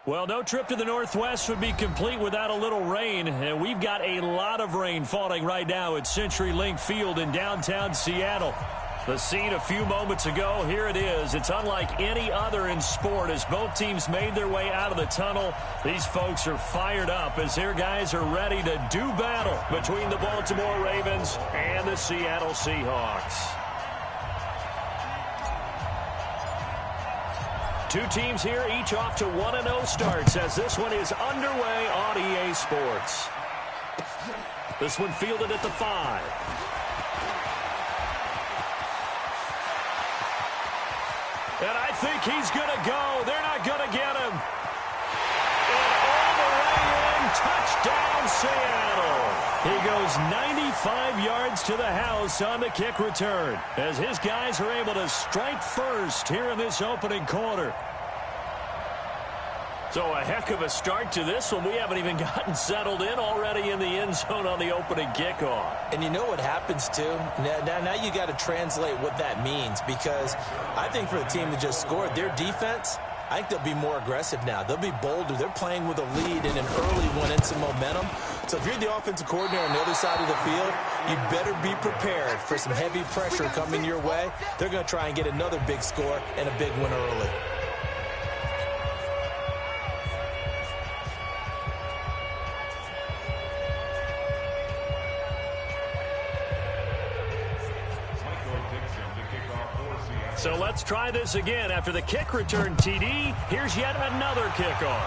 Well, no trip to the Northwest would be complete without a little rain, and we've got a lot of rain falling right now at CenturyLink Field in downtown Seattle. The scene a few moments ago, here it is. It's unlike any other in sport as both teams made their way out of the tunnel. These folks are fired up as their guys are ready to do battle between the Baltimore Ravens and the Seattle Seahawks. Two teams here, each off to 1-0 starts as this one is underway on EA Sports. This one fielded at the 5. And I think he's going to go. They're not going to get him. And all the way in, touchdown Seattle. He goes 95 yards to the house on the kick return as his guys are able to strike first here in this opening quarter. So a heck of a start to this one. We haven't even gotten settled in already in the end zone on the opening kickoff. And you know what happens, too? Now you got to translate what that means because I think for the team that just scored, their defense, I think they'll be more aggressive now. They'll be bolder. They're playing with a lead and an early one and some momentum. So if you're the offensive coordinator on the other side of the field, you better be prepared for some heavy pressure coming your way. They're going to try and get another big score and a big one early. So let's try this again. After the kick return TD, here's yet another kickoff.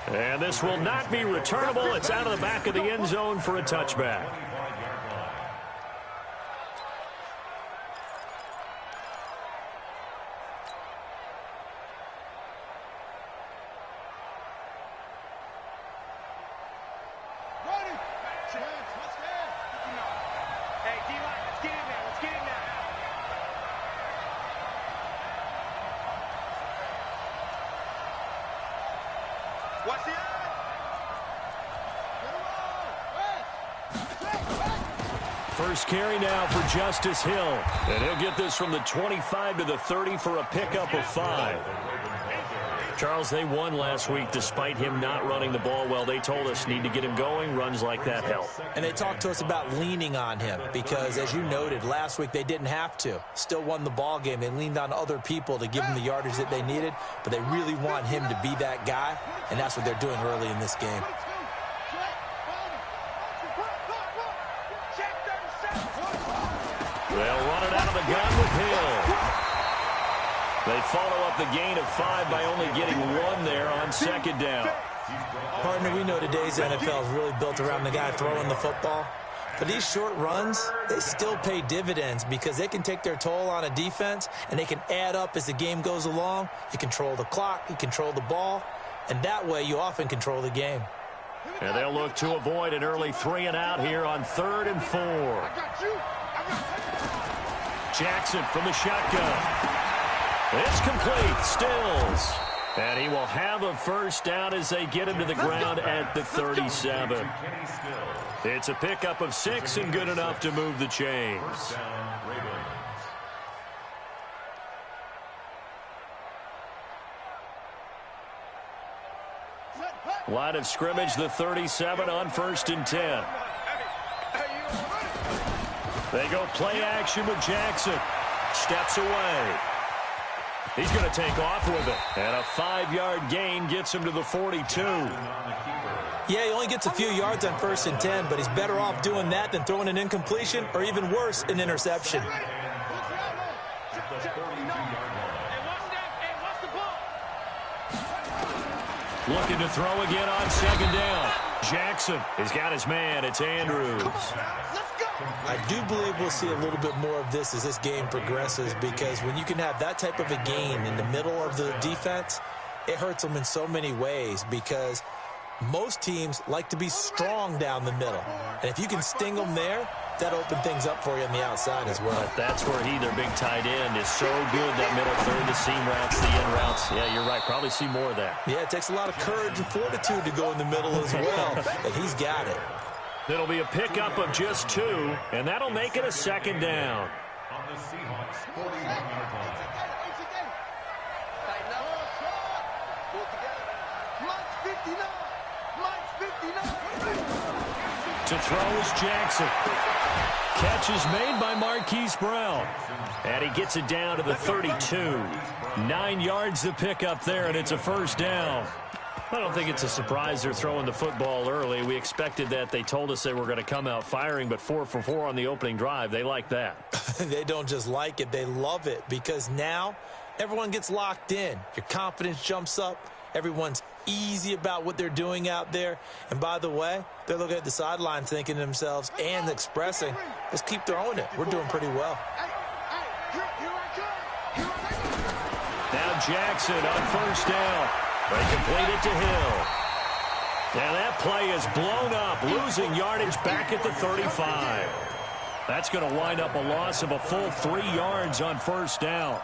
And this will not be returnable. It's out of the back of the end zone for a touchback. First carry now for Justice Hill. And he'll get this from the 25 to the 30 for a pickup of 5. Charles, they won last week despite him not running the ball well. They told us need to get him going. Runs like that help. And they talked to us about leaning on him because, as you noted, last week they didn't have to. Still won the ball game. They leaned on other people to give them the yardage that they needed, but they really want him to be that guy, and that's what they're doing early in this game. They'll run it out of the gun with Hill. They follow up the gain of 5 by only getting 1 there on second down. Partner, we know today's NFL is really built around the guy throwing the football. But these short runs, they still pay dividends because they can take their toll on a defense and they can add up as the game goes along. You control the clock, you control the ball, and that way you often control the game. And they'll look to avoid an early 3-and-out here on 3rd and 4. Jackson from the shotgun. It's complete. Stills. And he will have a first down as they get him to the ground at the 37. It's a pickup of 6 and good enough to move the chains. Line of scrimmage, the 37 on 1st and 10. They go play action with Jackson. Steps away. He's going to take off with it. And a 5-yard gain gets him to the 42. Yeah, he only gets a few yards on 1st and 10, but he's better off doing that than throwing an incompletion or even worse, an interception. Looking to throw again on 2nd down. Jackson has got his man. It's Andrews. I do believe we'll see a little bit more of this as this game progresses because when you can have that type of a gain in the middle of the defense, it hurts them in so many ways because most teams like to be strong down the middle. And if you can sting them there, that'll open things up for you on the outside as well. But that's where their big tight end, is so good, that middle third, the seam routes, the in routes. Yeah, you're right. Probably see more of that. Yeah, it takes a lot of courage and fortitude to go in the middle as well, and he's got it. It'll be a pickup of just 2, and that'll make it a 2nd down. On the Seahawks 41-yard line. To throw is Jackson. Catch is made by Marquise Brown. And he gets it down to the 32. 9 yards to pick up there, and it's a first down. I don't think it's a surprise they're throwing the football early. We expected that. They told us they were going to come out firing, but 4 for 4 on the opening drive. They like that. They don't just like it. They love it because now everyone gets locked in. Your confidence jumps up. Everyone's easy about what they're doing out there. And by the way, they're looking at the sideline thinking to themselves and expressing, let's keep throwing it. We're doing pretty well. Now Jackson on first down. They complete it to Hill. Now that play is blown up, losing yardage back at the 35. That's going to wind up a loss of a full 3 yards on first down.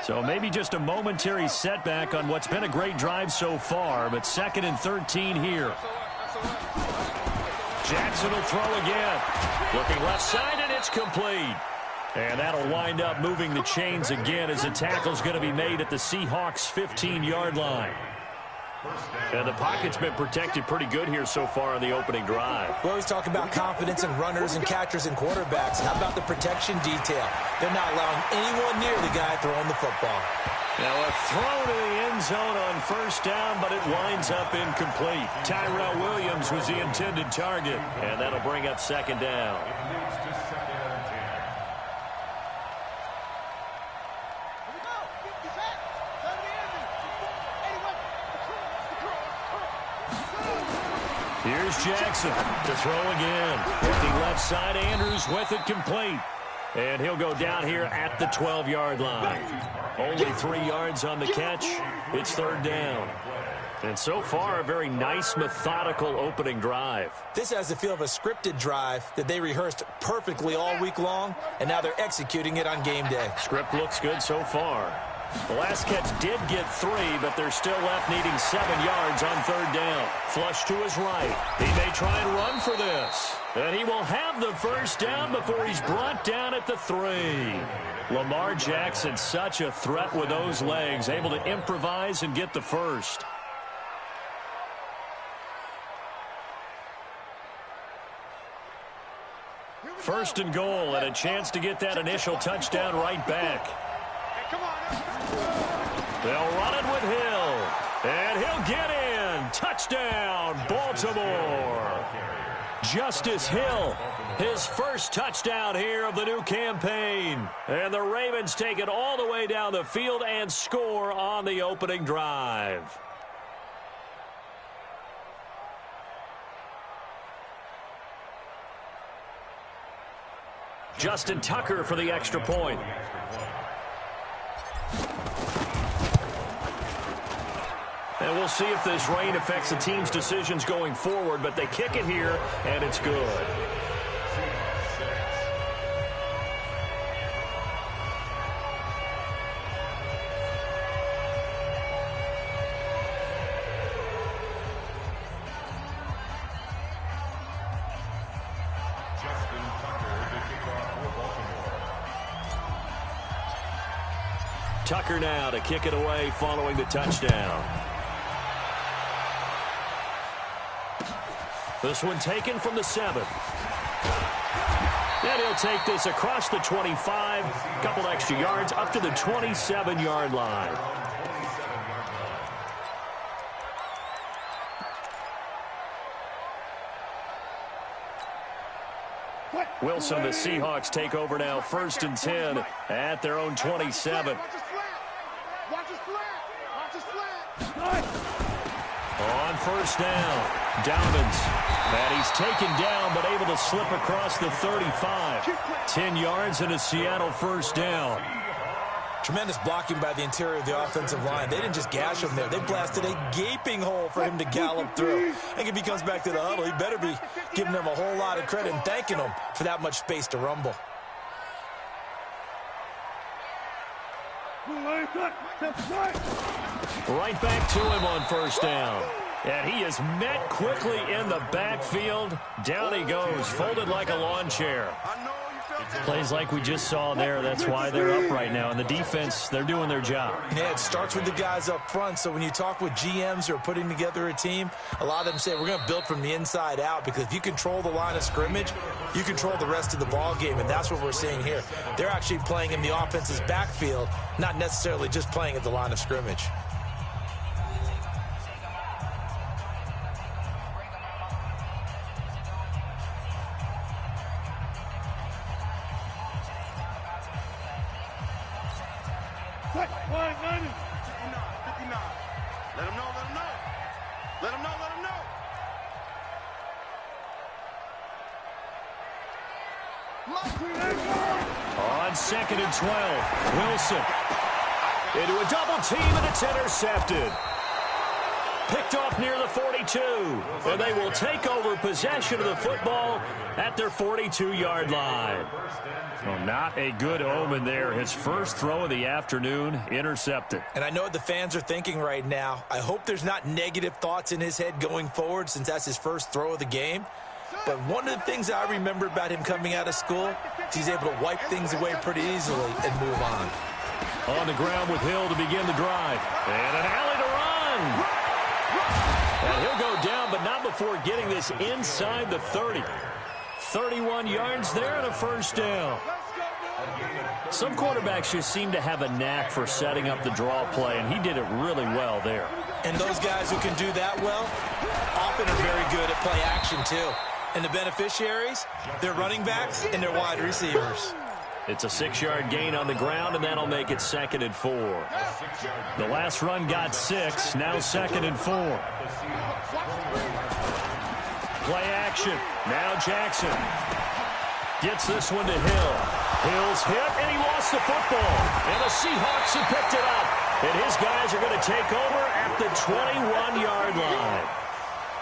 So maybe just a momentary setback on what's been a great drive so far, but 2nd and 13 here. Jackson will throw again. Looking left side, and it's complete. And that'll wind up moving the chains again as the tackle's going to be made at the Seahawks' 15-yard line. And the pocket's been protected pretty good here so far on the opening drive. We always talk about confidence in runners and catchers and quarterbacks. How about the protection detail? They're not allowing anyone near the guy throwing the football. Now a throw to the end zone on first down, but it winds up incomplete. Tyrell Williams was the intended target, and that'll bring up 2nd down. Here's Jackson to throw again. Looking left side, Andrews with it complete. And he'll go down here at the 12-yard line. Only 3 yards on the catch. It's 3rd down. And so far, a very nice, methodical opening drive. This has the feel of a scripted drive that they rehearsed perfectly all week long, and now they're executing it on game day. Script looks good so far. The last catch did get 3, but they're still left needing 7 yards on 3rd down. Flush to his right. He may try and run for this. And he will have the first down before he's brought down at the 3. Lamar Jackson, such a threat with those legs, able to improvise and get the first. First and goal, and a chance to get that initial touchdown right back. They'll run it with Hill, and he'll get in. Touchdown, Baltimore. Justice Hill, his first touchdown here of the new campaign. And the Ravens take it all the way down the field and score on the opening drive. Justin Tucker for the extra point. And we'll see if this rain affects the team's decisions going forward, but they kick it here, and it's good. Tucker now to kick it away following the touchdown. This one taken from the 7. And he'll take this across the 25, a couple extra yards up to the 27-yard line. Wilson, the Seahawks take over now, 1st and 10 at their own 27. On first down, Dobbins. And he's taken down, but able to slip across the 35. 10 yards and a Seattle first down. Tremendous blocking by the interior of the offensive line. They didn't just gash him there. They blasted a gaping hole for him to gallop through. I think if he comes back to the huddle, he better be giving them a whole lot of credit and thanking them for that much space to rumble. Right back to him on first down. And he is met quickly in the backfield. Down he goes, folded like a lawn chair. Plays like we just saw there. That's why they're up right now. And the defense, they're doing their job. Yeah, it starts with the guys up front. So when you talk with GMs who are putting together a team, a lot of them say we're going to build from the inside out, because if you control the line of scrimmage, you control the rest of the ball game, and that's what we're seeing here. They're actually playing in the offense's backfield, not necessarily just playing at the line of scrimmage. On 2nd and 12, Wilson into a double team, and it's intercepted. Picked off near the 42, and they will take over possession of the football at their 42-yard line. Well, not a good omen there. His first throw of the afternoon, intercepted. And I know what the fans are thinking right now. I hope there's not negative thoughts in his head going forward, since that's his first throw of the game. But one of the things I remember about him coming out of school is he's able to wipe things away pretty easily and move on. On the ground with Hill to begin the drive. And an alley to run. And he'll go down, but not before getting this inside the 30. 31 yards there and a first down. Some quarterbacks just seem to have a knack for setting up the draw play, and he did it really well there. And those guys who can do that well often are very good at play action too. And the beneficiaries, they're running backs and they're wide receivers. It's a 6-yard gain on the ground, and that'll make it 2nd and 4. The last run got 6, now 2nd and 4. Play action. Now Jackson gets this one to Hill. Hill's hit, and he lost the football. And the Seahawks have picked it up. And his guys are going to take over at the 21-yard line.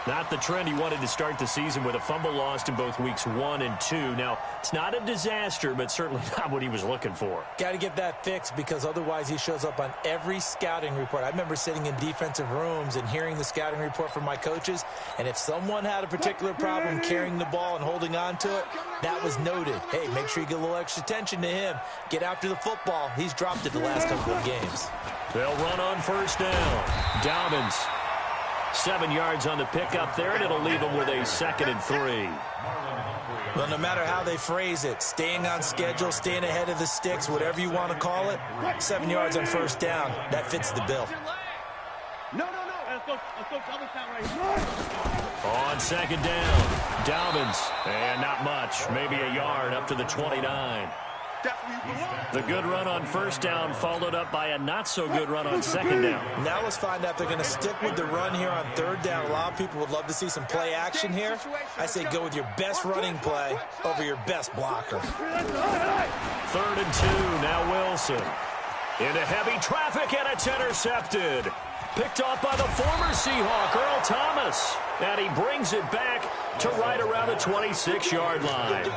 Not the trend he wanted to start the season, with a fumble lost in both weeks 1 and 2. Now, it's not a disaster, but certainly not what he was looking for. Got to get that fixed, because otherwise he shows up on every scouting report. I remember sitting in defensive rooms and hearing the scouting report from my coaches, and if someone had a particular problem carrying the ball and holding on to it, that was noted. Hey, make sure you get a little extra attention to him. Get after the football. He's dropped it the last couple of games. They'll run on first down. Dobbins. 7 yards on the pickup there, and it'll leave them with a 2nd and 3. Well, no matter how they phrase it, staying on schedule, staying ahead of the sticks, whatever you want to call it, 7 yards on first down, that fits the bill. On 2nd down, Dobbins, and not much, maybe a yard up to the 29. The good run on first down followed up by a not-so-good run on 2nd down. Now let's find out if they're going to stick with the run here on 3rd down. A lot of people would love to see some play action here. I say go with your best running play over your best blocker. 3rd and 2, now Wilson. Into heavy traffic, and it's intercepted. Picked off by the former Seahawk, Earl Thomas. And he brings it back to right around the 26-yard line.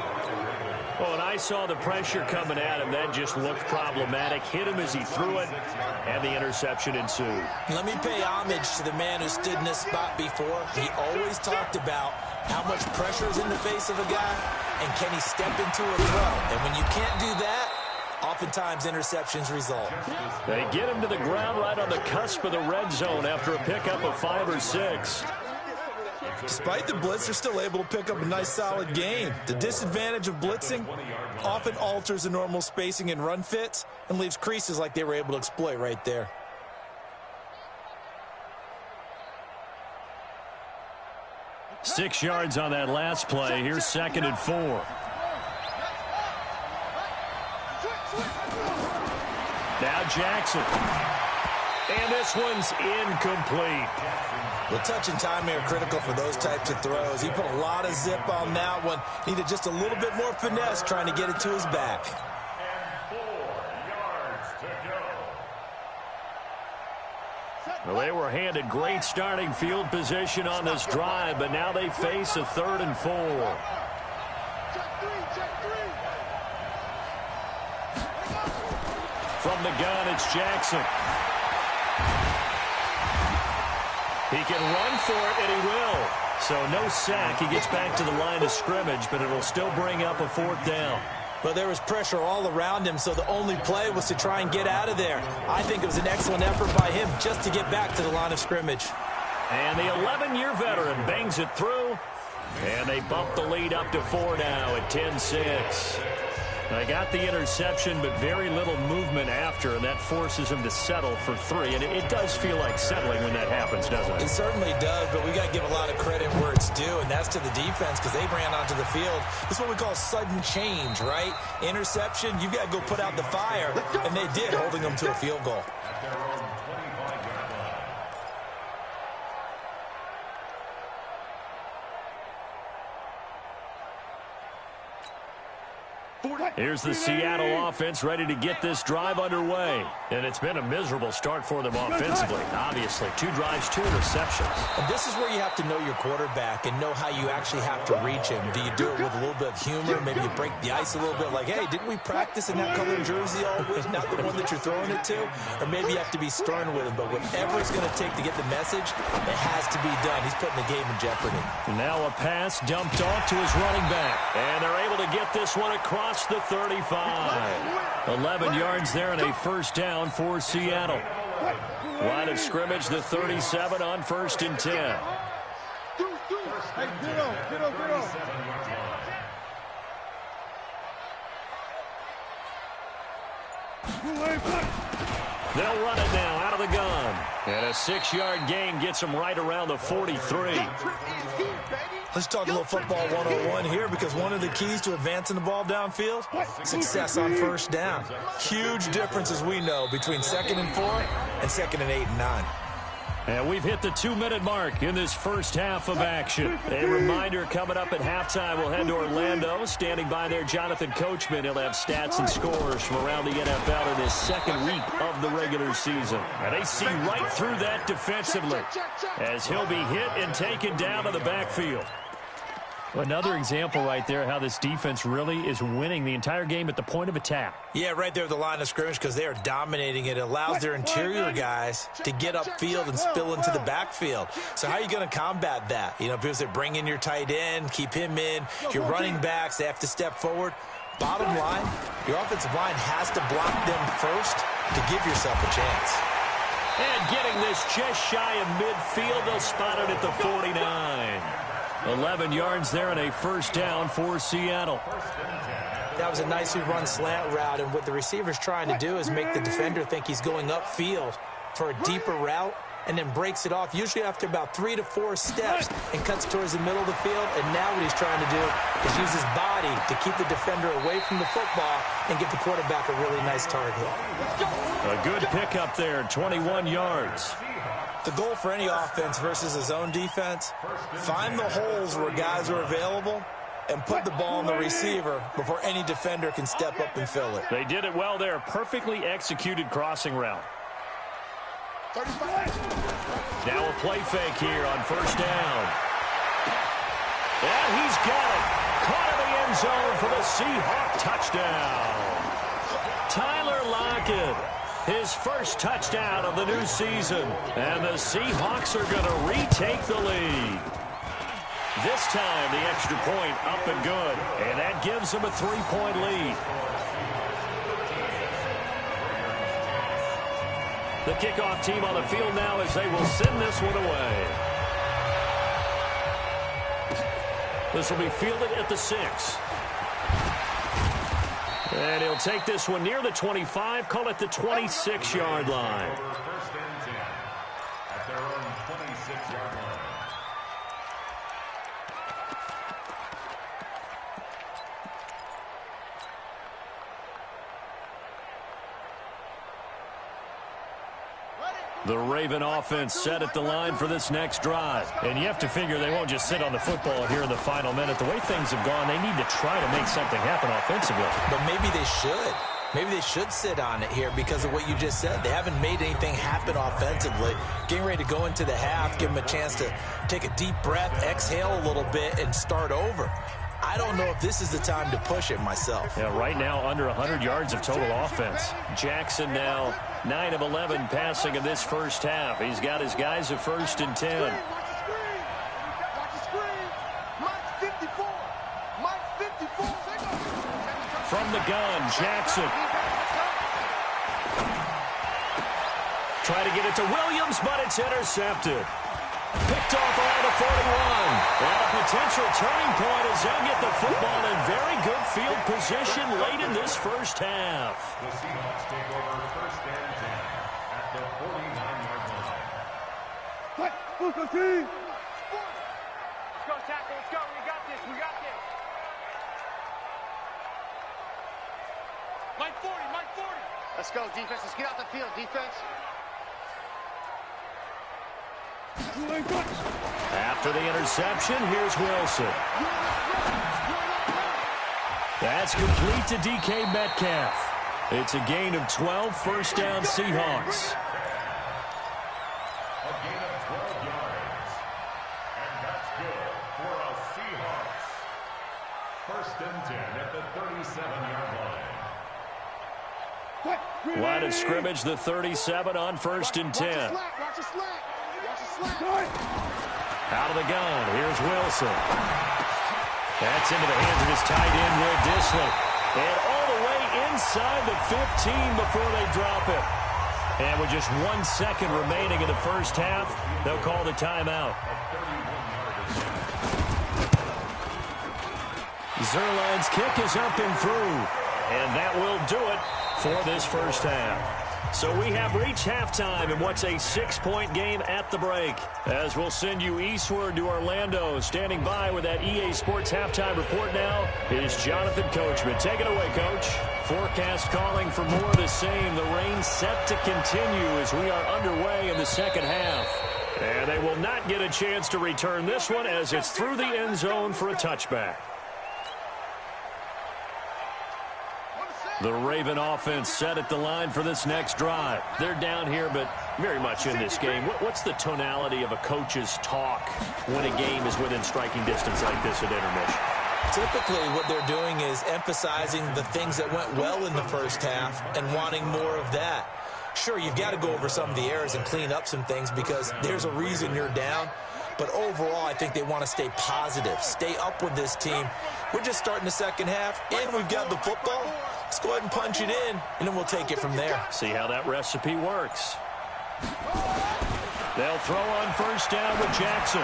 Oh, and I saw the pressure coming at him. That just looked problematic. Hit him as he threw it, and the interception ensued. Let me pay homage to the man who stood in this spot before. He always talked about how much pressure is in the face of a guy, and can he step into a throw. And when you can't do that, oftentimes interceptions result. They get him to the ground right on the cusp of the red zone after a pickup of 5 or 6. Despite the blitz, they're still able to pick up a nice, solid gain. The disadvantage of blitzing often alters the normal spacing and run fits and leaves creases like they were able to exploit right there. Six yards on that last play. Here's 2nd and 4. Now Jackson. And this one's incomplete. The touch and timing are critical for those types of throws. He put a lot of zip on that one. Needed just a little bit more finesse trying to get it to his back. Well, they were handed great starting field position on this drive, but now they face a 3rd and 4. From the gun, it's Jackson. He can run for it, and he will. So no sack. He gets back to the line of scrimmage, but it'll still bring up a 4th down. Well, there was pressure all around him, so the only play was to try and get out of there. I think it was an excellent effort by him just to get back to the line of scrimmage. And the 11-year veteran bangs it through, and they bump the lead up to 4 now at 10-6. They got the interception, but very little movement after, and that forces him to settle for 3. And it does feel like settling when that happens, doesn't it? It certainly does, but we got to give a lot of credit where it's due, and that's to the defense because they ran onto the field. This is what we call sudden change, right? Interception, you got to go put out the fire, and they did, holding them to a field goal. Here's the Seattle offense ready to get this drive underway. And it's been a miserable start for them offensively. Obviously, 2 drives, 2 interceptions. And this is where you have to know your quarterback and know how you actually have to reach him. Do you do it with a little bit of humor? Maybe you break the ice a little bit like, hey, didn't we practice in that colored jersey all week? Not the one that you're throwing it to? Or maybe you have to be stern with him. But whatever it's going to take to get the message, it has to be done. He's putting the game in jeopardy. Now a pass dumped off to his running back. And they're able to get this one across the 35. 11 yards there and a 1st down for Seattle. Line of scrimmage, the 37 on 1st and 10. Hey, get on. They'll run it now out of the gun. And a 6-yard gain gets them right around the 43. Let's talk a little football 101 here because one of the keys to advancing the ball downfield, success on 1st down. Huge difference, as we know, between 2nd and 4 and 2nd and 8 and 9. And we've hit the 2-minute mark in this first half of action. A reminder coming up at halftime, we'll head to Orlando. Standing by there, Jonathan Coachman. He'll have stats and scores from around the NFL in his 2nd week of the regular season. And they see right through that defensively as he'll be hit and taken down to the backfield. Another example right there how this defense really is winning the entire game at the point of attack. Yeah, right there at the line of scrimmage because they are dominating it. It allows their interior guys to get upfield and spill into the backfield. So how are you going to combat that? You know, because they bring in your tight end, keep him in. Your running backs, they have to step forward. Bottom line, your offensive line has to block them first to give yourself a chance. And getting this just shy of midfield, they'll spot it at the 49. 11 yards there and a 1st down for Seattle. That was a nicely run slant route, and what the receiver's trying to do is make the defender think he's going upfield for a deeper route and then breaks it off, usually after about 3 to 4 steps, and cuts towards the middle of the field. And now what he's trying to do is use his body to keep the defender away from the football and give the quarterback a really nice target. A good pickup there, 21 yards. The goal for any offense versus a zone defense, find the holes where guys are available and put the ball on the receiver before any defender can step up and fill it. They did it well there. Perfectly executed crossing route. Now a play fake here on 1st down. And he's got it. Caught in the end zone for the Seahawk touchdown. Tyler Lockett. His 1st touchdown of the new season. And the Seahawks are going to retake the lead. This time, the extra point up and good. And that gives them a 3-point lead. The kickoff team on the field now as they will send this one away. This will be fielded at the 6. And he'll take this one near the 25, call it the 26-yard line. First and 10 at their own 26-yard line. The Raven offense set at the line for this next drive. And you have to figure they won't just sit on the football here in the final minute. The way things have gone, they need to try to make something happen offensively. But maybe they should. Maybe they should sit on it here because of what you just said. They haven't made anything happen offensively. Getting ready to go into the half, give them a chance to take a deep breath, exhale a little bit, and start over. I don't know if this is the time to push it myself. Yeah, right now under 100 yards of total offense. Jackson now 9 of 11 passing in this first half. He's got his guys at 1st and 10. From the gun, Jackson. Try to get it to Williams, but it's intercepted. Picked off around the 41. And a potential turning point as they'll get the football in very good field position late in this first half. The Seahawks take over 1st and 10 at the 49-yard line. Let's go, tackle. Let's go. We got this. We got this. Mike 40. Mike 40. Let's go, defense. Let's get out the field, defense. After the interception, here's Wilson. That's complete to DK Metcalf. It's a gain of 12, 1st down Seahawks. A gain of 12 yards. And that's good for a Seahawks. 1st and 10 at the 37-yard line. Line of scrimmage, the 37 on 1st and 10. Out of the gun, here's Wilson. That's into the hands of his tight end, Will Dissly. And all the way inside the 15 before they drop it. And with just 1 second remaining in the first half, they'll call the timeout. Zerline's kick is up and through. And that will do it for this first half. So we have reached halftime in what's a 6-point game at the break. As we'll send you eastward to Orlando. Standing by with that EA Sports halftime report now is Jonathan Coachman. Take it away, Coach. Forecast calling for more of the same. The rain set to continue as we are underway in the second half. And they will not get a chance to return this one as it's through the end zone for a touchback. The Raven offense set at the line for this next drive. They're down here, but very much in this game. What's the tonality of a coach's talk when a game is within striking distance like this at intermission? Typically, what they're doing is emphasizing the things that went well in the first half and wanting more of that. Sure, you've got to go over some of the errors and clean up some things because there's a reason you're down. But overall, I think they want to stay positive, stay up with this team. We're just starting the second half, and we've got the football. Let's go ahead and punch it in, and then we'll take it from there. See how that recipe works. They'll throw on 1st down with Jackson.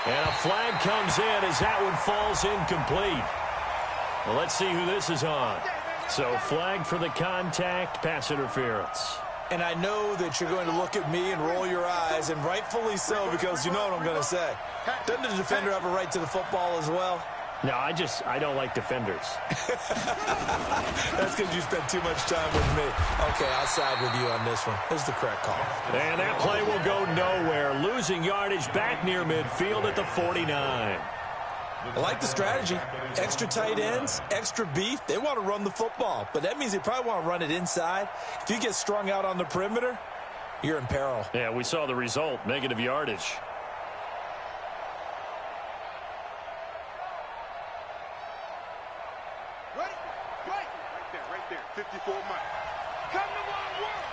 And a flag comes in as that one falls incomplete. Well, let's see who this is on. So flag for the contact, pass interference. And I know that you're going to look at me and roll your eyes, and rightfully so, because you know what I'm going to say. Doesn't the defender have a right to the football as well? No, I don't like defenders. That's because you spent too much time with me. Okay, I'll side with you on this one. This is the correct call. And that play will go nowhere. Losing yardage back near midfield at the 49. I like the strategy. Extra tight ends, extra beef. They want to run the football, but that means they probably want to run it inside. If you get strung out on the perimeter, you're in peril. Yeah, we saw the result, negative yardage. Ready? Right there. 54 Mike. Come to my work.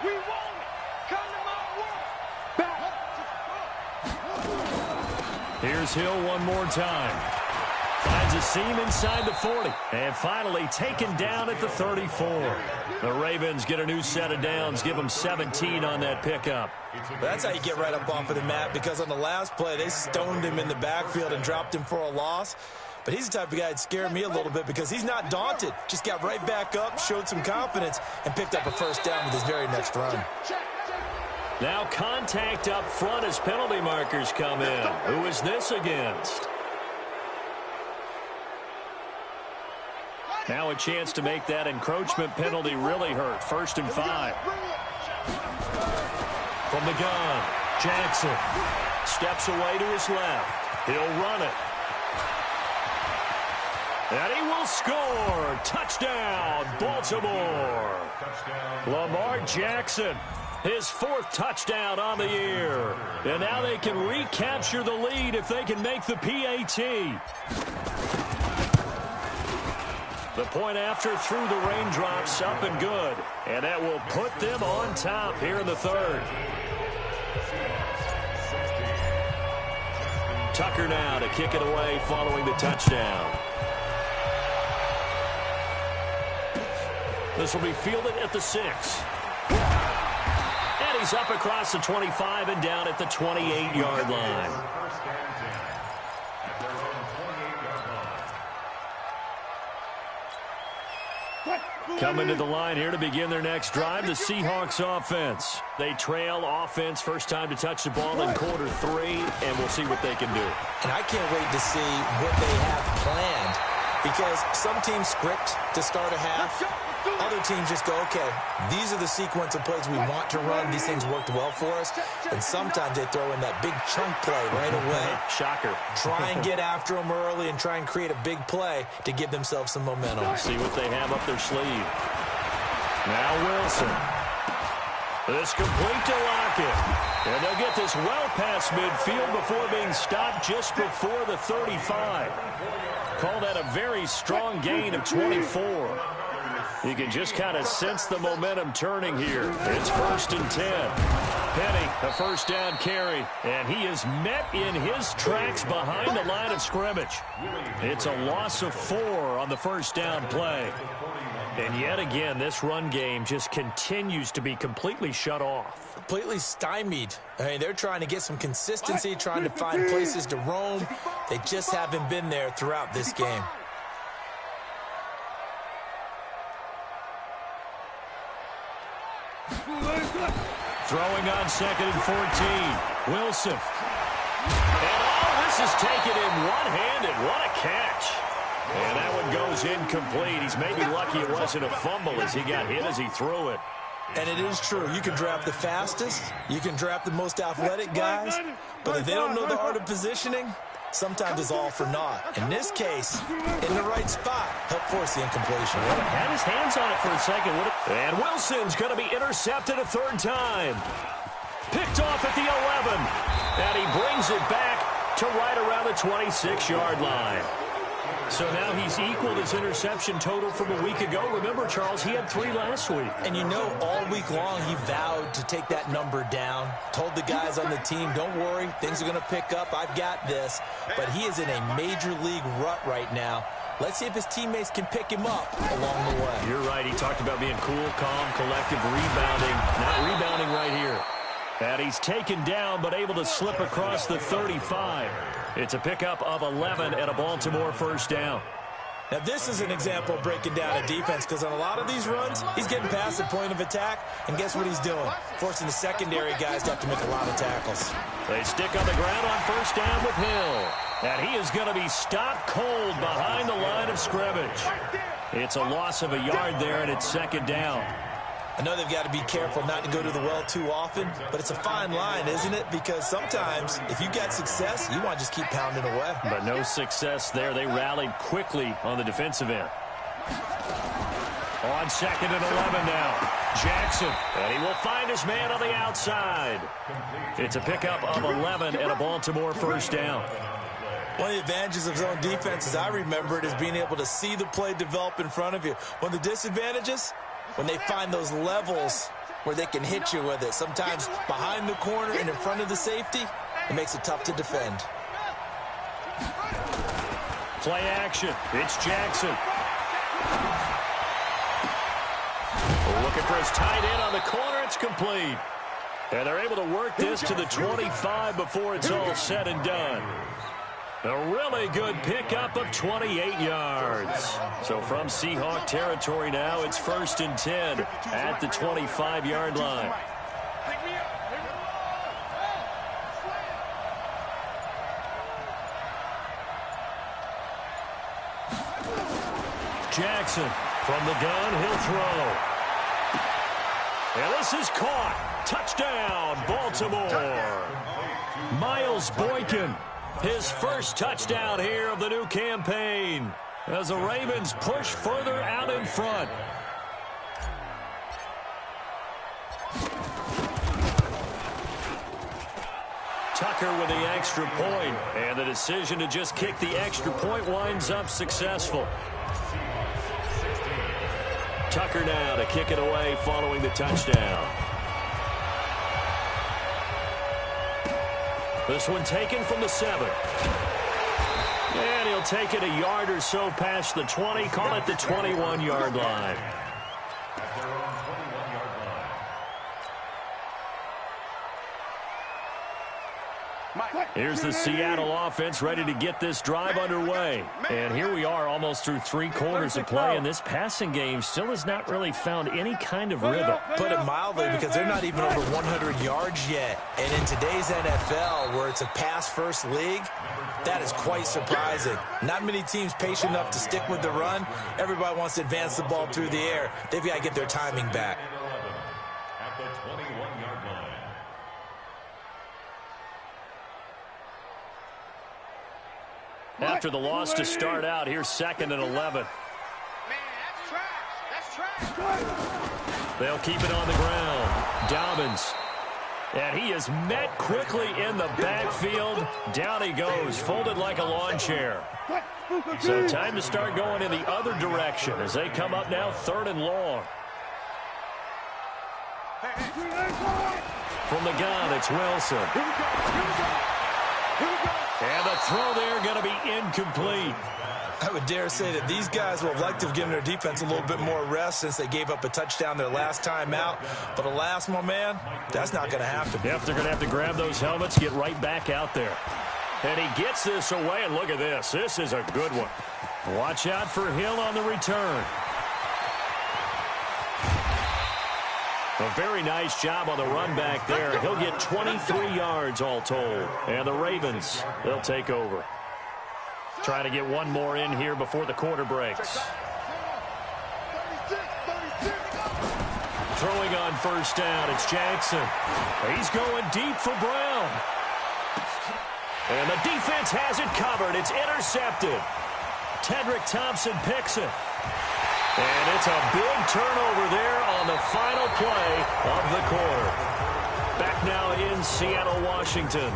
We want it. Come to my work. Back. Here's Hill one more time. Finds a seam inside the 40. And finally taken down at the 34. The Ravens get a new set of downs. Give them 17 on that pickup. That's how you get right up off of the mat, because on the last play, they stoned him in the backfield and dropped him for a loss. But he's the type of guy that scared me a little bit because he's not daunted. Just got right back up, showed some confidence, and picked up a 1st down with his very next run. Now contact up front as penalty markers come in. Who is this against? Now a chance to make that encroachment penalty really hurt. 1st and 5. From the gun, Jackson steps away to his left. He'll run it. And he will score. Touchdown, Baltimore. Lamar Jackson, his 4th touchdown on the year. And now they can recapture the lead if they can make the PAT. The point after through the raindrops, up and good. And that will put them on top here in the third. Tucker now to kick it away following the touchdown. This will be fielded at the 6. And he's up across the 25 and down at the 28-yard line. Coming to the line here to begin their next drive, the Seahawks offense. They trail offense first time to touch the ball in quarter 3, and we'll see what they can do. And I can't wait to see what they have planned, because some teams script to start a half. Other teams just go, okay, these are the sequence of plays we want to run. These things worked well for us. And sometimes they throw in that big chunk play right away. Shocker. Try and get after them early and try and create a big play to give themselves some momentum. See what they have up their sleeve. Now Wilson. This complete to Lockett. And they'll get this well past midfield before being stopped just before the 35. Call that a very strong gain of 24. You can just kind of sense the momentum turning here. It's 1st and 10. Penny, a first down carry, and he is met in his tracks behind the line of scrimmage. It's a loss of 4 on the first down play. And yet again, this run game just continues to be completely shut off. Completely stymied. I mean, they're trying to get some consistency, trying to find places to roam. They just haven't been there throughout this game. Throwing on 2nd and 14. Wilson. And this is taken in one-handed. What a catch. And that one goes incomplete. He's maybe lucky it wasn't a fumble as he got hit as he threw it. And it is true. You can draft the fastest. You can draft the most athletic guys. But if they don't know the art of positioning, sometimes it's all for naught. In this case, in the right spot, help force the incompletion. Had his hands on it for a second. And Wilson's going to be intercepted a 3rd time. Picked off at the 11. And he brings it back to right around the 26-yard line. So now he's equaled his interception total from a week ago. Remember, Charles, he had 3 last week. And you know, all week long he vowed to take that number down. Told the guys on the team, don't worry, things are going to pick up. I've got this. But he is in a major league rut right now. Let's see if his teammates can pick him up along the way. You're right. He talked about being cool, calm, collective, rebounding. Not rebounding right here. And he's taken down but able to slip across the 35. It's a pickup of 11 and a Baltimore first down. Now, this is an example of breaking down a defense, because on a lot of these runs, he's getting past the point of attack, and guess what he's doing? Forcing the secondary guys to have to make a lot of tackles. They stick on the ground on first down with Hill. And he is going to be stopped cold behind the line of scrimmage. It's a loss of a yard there, and it's 2nd down. I know they've got to be careful not to go to the well too often, but it's a fine line, isn't it? Because sometimes, if you got success, you want to just keep pounding away. But no success there. They rallied quickly on the defensive end. On 2nd and 11 now. Jackson, and he will find his man on the outside. It's a pickup of 11 and a Baltimore first down. One of the advantages of zone defense, as I remember it, is being able to see the play develop in front of you. One of the disadvantages, when they find those levels where they can hit you with it. Sometimes behind the corner and in front of the safety, it makes it tough to defend. Play action. It's Jackson. Looking for his tight end on the corner. It's complete. And they're able to work this to the 25 before it's all said and done. A really good pickup of 28 yards. So from Seahawk territory now, it's 1st and 10 at the 25-yard line. Jackson from the gun, he'll throw. And this is caught. Touchdown, Baltimore. Miles Boykin. His first touchdown here of the new campaign as the Ravens push further out in front. Tucker with the extra point, and the decision to just kick the extra point winds up successful. Tucker now to kick it away following the touchdown. This one taken from the 7. And he'll take it a yard or so past the 20. Call it the 21-yard line. At their own 21-yard line. Here's the Seattle offense ready to get this drive underway. And here we are almost through 3 quarters of play, and this passing game still has not really found any kind of rhythm. Put it mildly, because they're not even over 100 yards yet. And in today's NFL, where it's a pass-first league, that is quite surprising. Not many teams patient enough to stick with the run. Everybody wants to advance the ball through the air. They've got to get their timing back. At the 21-yard line. After the loss to start out, here's 2nd and 11. Man, that's trash. That's trash. They'll keep it on the ground. Dobbins. And he is met quickly in the backfield. Down he goes, folded like a lawn chair. So time to start going in the other direction as they come up now 3rd and long. From the gun, it's Wilson. And the throw there going to be incomplete. I would dare say that these guys will have liked to have given their defense a little bit more rest since they gave up a touchdown their last time out. But alas, my man, that's not going to happen. Yep, they're going to have to grab those helmets, get right back out there. And he gets this away, and look at this. This is a good one. Watch out for Hill on the return. A very nice job on the run back there. He'll get 23 yards all told. And the Ravens, they'll take over. Trying to get one more in here before the quarter breaks. Throwing on 1st down, it's Jackson. He's going deep for Brown. And the defense has it covered. It's intercepted. Tedrick Thompson picks it. And it's a big turnover there on the final play of the quarter. Back now in Seattle, Washington.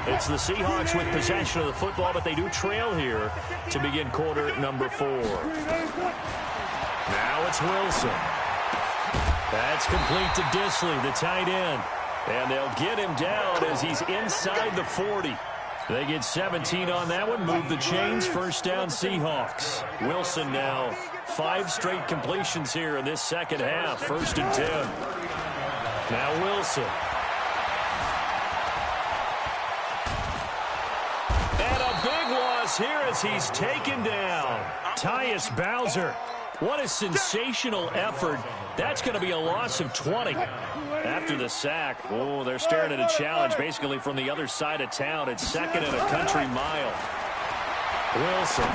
It's the Seahawks with possession of the football, but they do trail here to begin quarter number 4. Now it's Wilson. That's complete to Disley, the tight end. And they'll get him down as he's inside the 40. They get 17 on that one, move the chains, 1st down Seahawks. Wilson now 5 straight completions here in this second half, 1st and 10. Now Wilson. And a big loss here as he's taken down. Tyus Bowser. What a sensational effort. That's going to be a loss of 20. After the sack, oh, they're staring at a challenge basically from the other side of town. It's 2nd and a country mile. Wilson.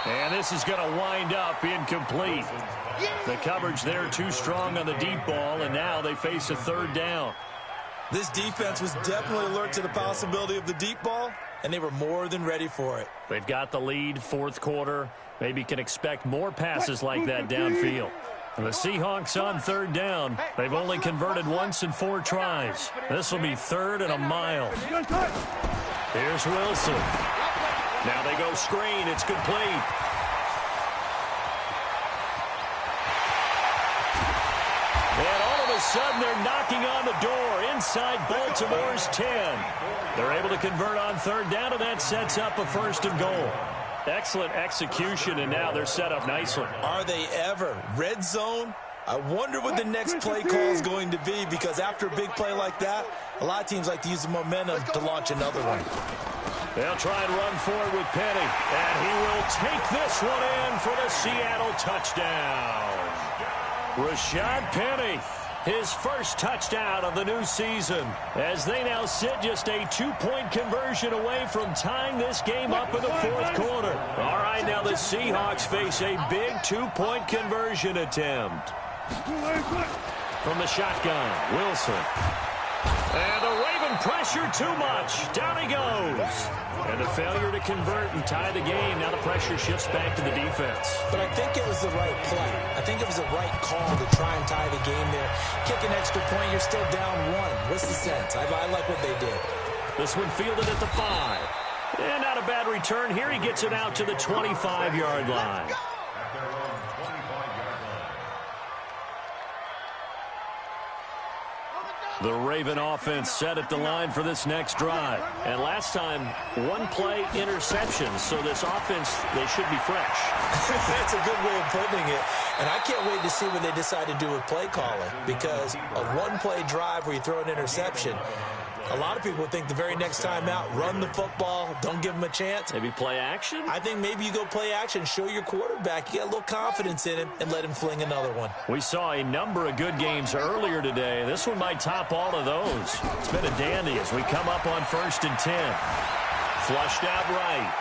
And this is going to wind up incomplete. The coverage there too strong on the deep ball, and now they face a 3rd down. This defense was definitely alert to the possibility of the deep ball, and they were more than ready for it. They've got the lead, 4th quarter. Maybe can expect more passes like that downfield. And the Seahawks on 3rd down. They've only converted once in 4 tries. This will be 3rd and a mile. Here's Wilson. Now they go screen. It's complete. And all of a sudden, they're knocking on the door inside Baltimore's 10. They're able to convert on 3rd down, and that sets up a 1st and goal. Excellent execution, and now they're set up nicely. Are they ever? Red zone? I wonder what the next play call is going to be, because after a big play like that, a lot of teams like to use the momentum to launch another one. They'll try and run forward with Penny, and he will take this one in for the Seattle touchdown. Rashad Penny, his first touchdown of the new season, as they now sit just a 2-point conversion away from tying this game up in the 4th quarter. All right, now the Seahawks face a big 2-point conversion attempt. From the shotgun, Wilson. And the Raven pressure too much. Down he goes. And a failure to convert and tie the game. Now the pressure shifts back to the defense. But I think it was the right play. I think it was the right call to try and tie the game there. Kick an extra point, you're still down 1. What's the sense? I like what they did. This one fielded at the 5. And not a bad return here. He gets it out to the 25-yard line. The Raven offense set at the line for this next drive. And last time, one-play interception. So this offense, they should be fresh. That's a good way of putting it. And I can't wait to see what they decide to do with play calling. Because a one-play drive where you throw an interception, a lot of people think the very next time out, run the football, don't give them a chance. Maybe play action? I think maybe you go play action, show your quarterback, you get a little confidence in him, and let him fling another one. We saw a number of good games earlier today. This one might top all of those. It's been a dandy as we come up on 1st and 10. Flushed out right.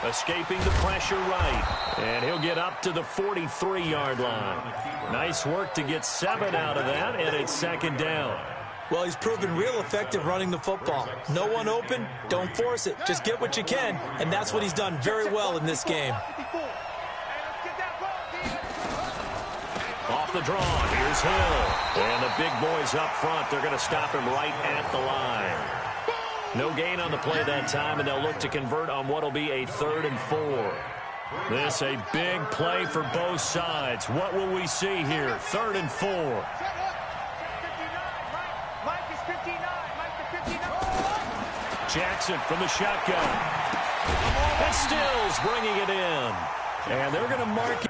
Escaping the pressure right. And he'll get up to the 43-yard line. Nice work to get 7 out of that, and it's 2nd down. Well, he's proven real effective running the football. No one open, don't force it. Just get what you can, and that's what he's done very well in this game. Off the draw, here's Hill. And the big boys up front, they're going to stop him right at the line. No gain on the play that time, and they'll look to convert on what will be a 3rd and 4. This a big play for both sides. What will we see here? 3rd and 4. Jackson from the shotgun. And Stills bringing it in. And they're going to mark it.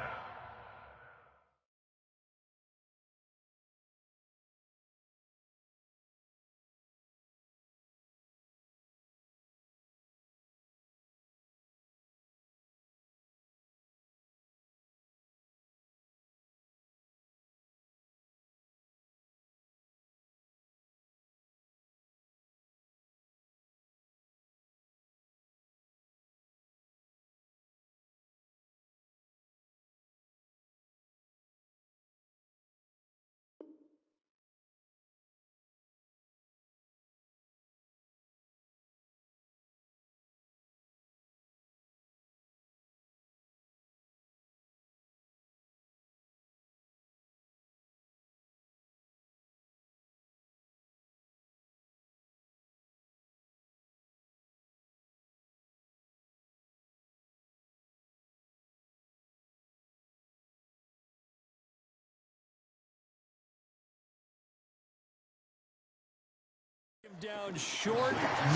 Down short,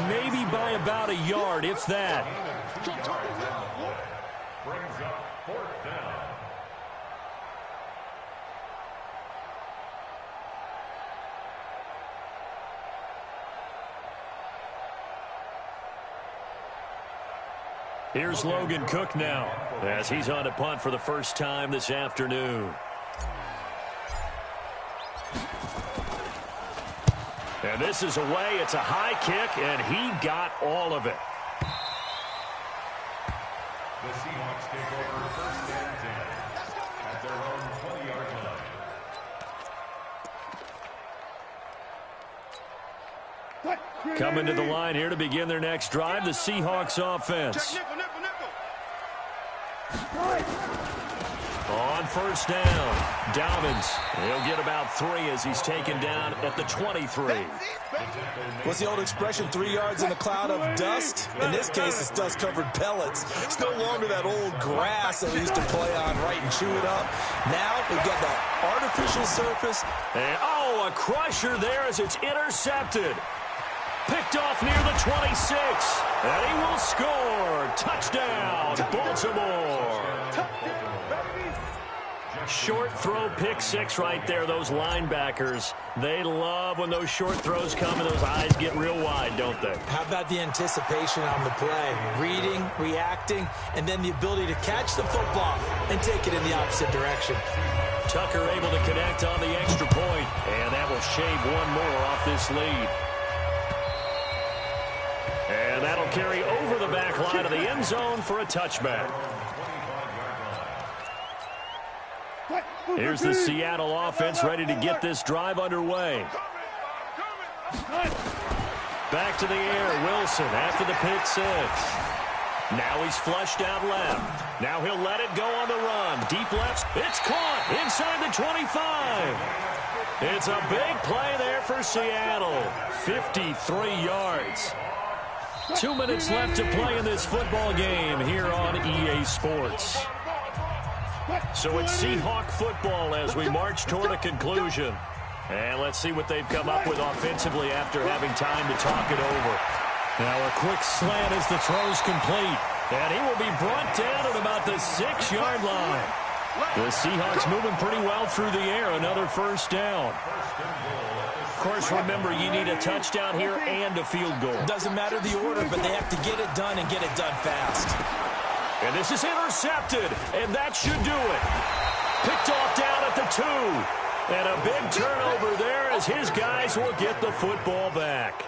maybe by about a yard, if that. Brings up 4th down. Here's Logan Cook now, as he's on a punt for the first time this afternoon. And this is away. It's a high kick, and he got all of it. The Seahawks take over 1st and 10 at their own 20-yard line. Coming to the line here to begin their next drive, the Seahawks offense. On 1st down, Dobbins. He'll get about 3 as he's taken down at the 23. What's the old expression, 3 yards in a cloud of dust? In this case, it's dust-covered pellets. It's no longer that old grass that we used to play on, right, and chew it up. Now we've got the artificial surface. And, a crusher there as it's intercepted. Picked off near the 26. And he will score. Touchdown, Baltimore. Short throw, pick 6 right there. Those linebackers, they love when those short throws come and those eyes get real wide, don't they? How about the anticipation on the play? Reading, reacting, and then the ability to catch the football and take it in the opposite direction. Tucker able to connect on the extra point, and that will shave one more off this lead. And that'll carry over the back line of the end zone for a touchback. Here's the Seattle offense ready to get this drive underway. Back to the air, Wilson after the pick 6. Now he's flushed out left. Now he'll let it go on the run. Deep left. It's caught inside the 25. It's a big play there for Seattle. 53 yards. 2 minutes left to play in this football game here on EA Sports. So it's Seahawk football as we march toward a conclusion. And let's see what they've come up with offensively after having time to talk it over. Now a quick slant as the throw's complete. And he will be brought down at about the 6-yard line. The Seahawks moving pretty well through the air. Another first down. Of course, remember, you need a touchdown here and a field goal. Doesn't matter the order, but they have to get it done and get it done fast. And this is intercepted, and that should do it. Picked off down at the 2. And a big turnover there as his guys will get the football back.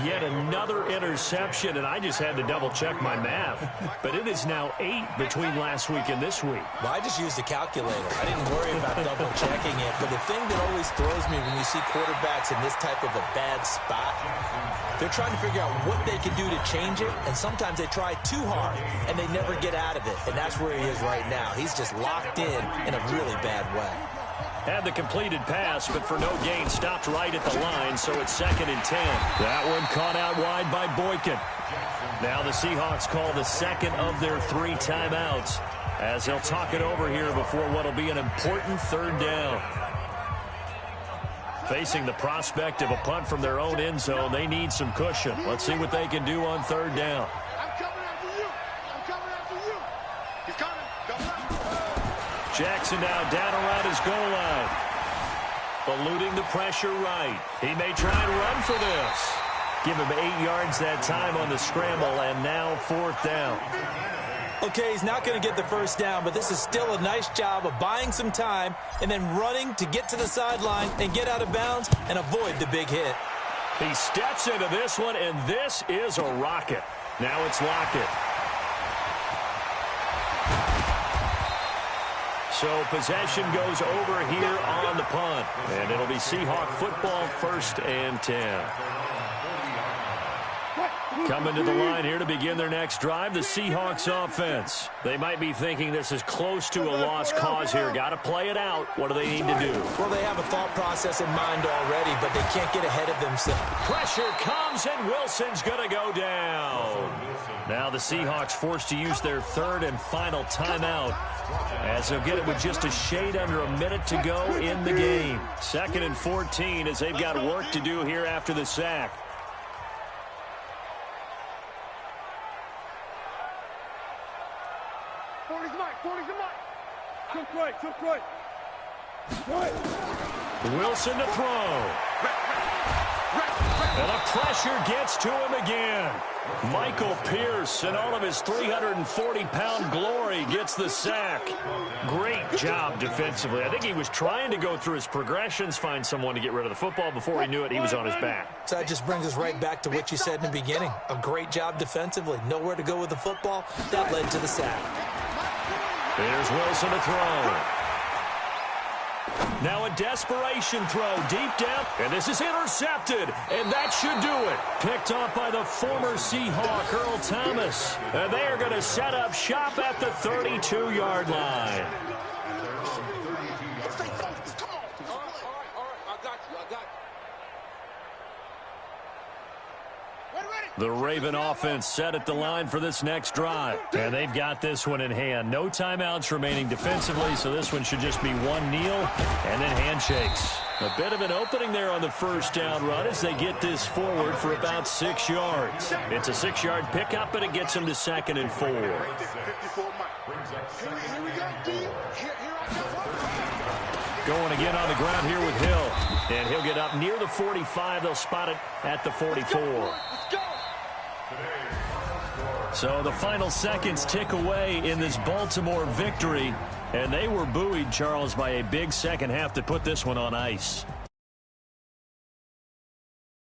Yet another interception, and I just had to double-check my math. But it is now 8 between last week and this week. Well, I just used a calculator. I didn't worry about double-checking it. But the thing that always throws me when you see quarterbacks in this type of a bad spot, they're trying to figure out what they can do to change it, and sometimes they try too hard, and they never get out of it. And that's where he is right now. He's just locked in a really bad way. Had the completed pass, but for no gain, stopped right at the line, so it's 2nd and 10. That one caught out wide by Boykin. Now the Seahawks call the second of their 3 timeouts as they'll talk it over here before what will be an important 3rd down. Facing the prospect of a punt from their own end zone, they need some cushion. Let's see what they can do on 3rd down. I'm coming after you. I'm coming after you. He's coming. Jackson now down around his goal line. Eluding the pressure right. He may try and run for this. Give him 8 yards that time on the scramble, and now 4th down. Okay, he's not going to get the first down, but this is still a nice job of buying some time and then running to get to the sideline and get out of bounds and avoid the big hit. He steps into this one, and this is a rocket. Now it's Lockett. So possession goes over here on the punt. And it'll be Seahawk football, 1st and 10. Coming to the line here to begin their next drive, the Seahawks offense. They might be thinking this is close to a lost cause here. Got to play it out. What do they need to do? Well, they have a thought process in mind already, but they can't get ahead of themselves. Pressure comes, and Wilson's going to go down. Now the Seahawks forced to use their 3rd and final timeout, as they'll get it with just a shade under a minute to go in the game. 2nd and 14 as they've got work to do here after the sack. Wilson to throw. And the pressure gets to him again. Michael Pierce, in all of his 340-pound glory, gets the sack. Great job defensively. I think he was trying to go through his progressions, find someone to get rid of the football. Before he knew it, he was on his back. So that just brings us right back to what you said in the beginning. A great job defensively. Nowhere to go with the football. That led to the sack. Here's Wilson to throw. Now a desperation throw deep down, and this is intercepted, and that should do it. Picked off by the former Seahawk, Earl Thomas. And they are going to set up shop at the 32-yard line. The Raven offense set at the line for this next drive. And they've got this one in hand. No timeouts remaining defensively, so this one should just be one kneel and then handshakes. A bit of an opening there on the first down run as they get this forward for about 6 yards. It's a 6-yard pickup, but it gets them to 2nd and 4. Going again on the ground here with Hill. And he'll get up near the 45. They'll spot it at the 44. So the final seconds tick away in this Baltimore victory. And they were buoyed, Charles, by a big second half to put this one on ice.